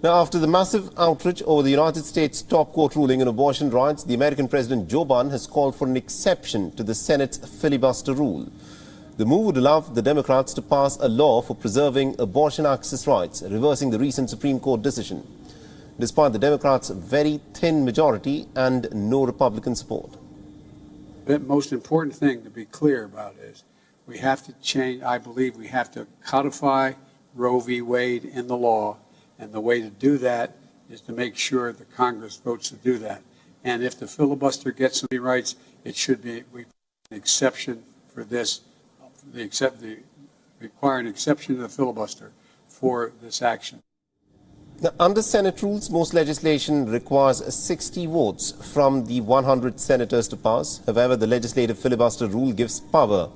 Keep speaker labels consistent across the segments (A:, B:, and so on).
A: Now, after the massive outrage over the United States top court ruling on abortion rights, the American President Joe Biden has called for an exception to the Senate's filibuster rule. The move would allow the Democrats to pass a law for preserving abortion access rights, reversing the recent Supreme Court decision, despite the Democrats' very thin majority and no Republican support.
B: The most important thing to be clear about is we have to change, I believe we have to codify Roe v. Wade in the law, and the way to do that is to make sure the Congress votes to do that. And if the filibuster gets any rights, it should be an exception for this, require an exception to the filibuster for this action.
A: Now, under Senate rules, most legislation requires 60 votes from the 100 senators to pass. However, the legislative filibuster rule gives power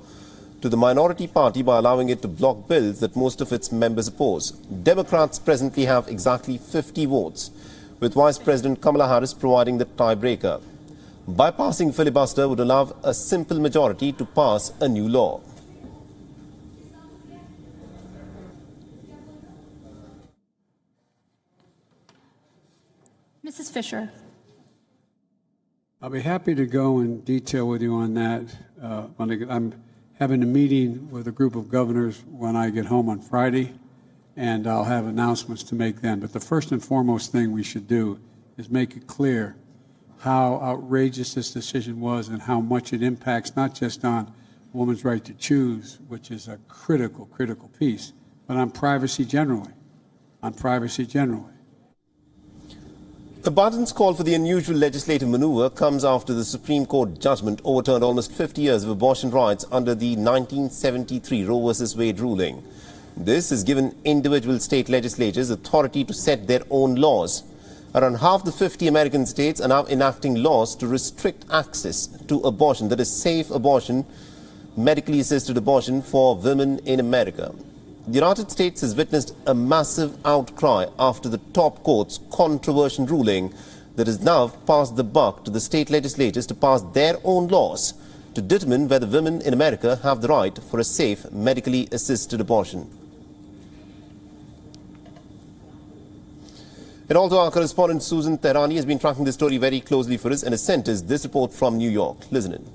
A: to the minority party by allowing it to block bills that most of its members oppose. Democrats presently have exactly 50 votes, with Vice President Kamala Harris providing the tiebreaker. Bypassing filibuster would allow a simple majority to pass a new law.
C: Mrs. Fisher.
B: I'll be happy to go in detail with you on that. I'm having a meeting with a group of governors when I get home on Friday, and I'll have announcements to make then. But the first and foremost thing we should do is make it clear how outrageous this decision was and how much it impacts not just on a woman's right to choose, which is a critical piece, but on privacy generally.
A: Biden's call for the unusual legislative maneuver comes after the Supreme Court judgment overturned almost 50 years of abortion rights under the 1973 Roe v. Wade ruling. This has given individual state legislatures authority to set their own laws. Around half the 50 American states are now enacting laws to restrict access to abortion, that is, safe abortion, medically assisted abortion for women in America. The United States has witnessed a massive outcry after the top court's controversial ruling that has now passed the buck to the state legislatures to pass their own laws to determine whether women in America have the right for a safe, medically assisted abortion. And also, our correspondent Susan Tehrani has been tracking this story very closely for us and has sent us this report from New York. Listen in.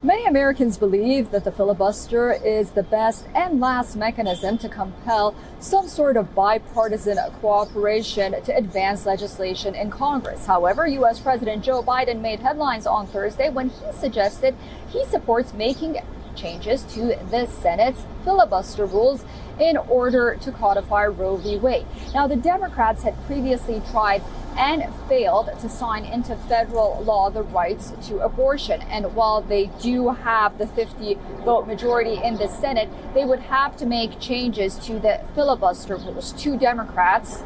D: Many Americans believe that the filibuster is the best and last mechanism to compel some sort of bipartisan cooperation to advance legislation in Congress. However, U.S. President Joe Biden made headlines on Thursday when he suggested he supports making changes to the Senate's filibuster rules in order to codify Roe v. Wade. Now, the Democrats had previously tried and failed to sign into federal law the rights to abortion. And while they do have the 50-vote majority in the Senate, they would have to make changes to the filibuster rules. Two Democrats,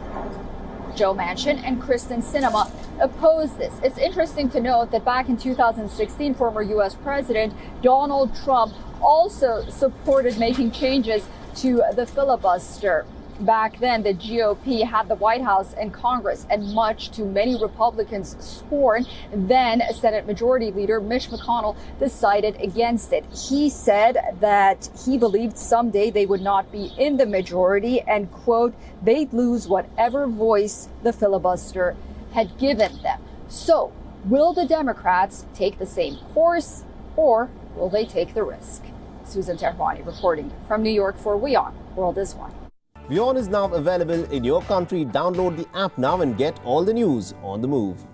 D: Joe Manchin and Kristen Sinema, opposed this. It's interesting to note that back in 2016, former U.S. President Donald Trump also supported making changes to the filibuster. Back then, the GOP had the White House and Congress, and much to many Republicans' scorn, then Senate Majority Leader Mitch McConnell decided against it. He said that he believed someday they would not be in the majority and, quote, they'd lose whatever voice the filibuster had given them. So, will the Democrats take the same course, or will they take the risk? Susan Tehrani reporting from New York for WION World is One.
A: WION is now available in your country. Download the app now and get all the news on the move.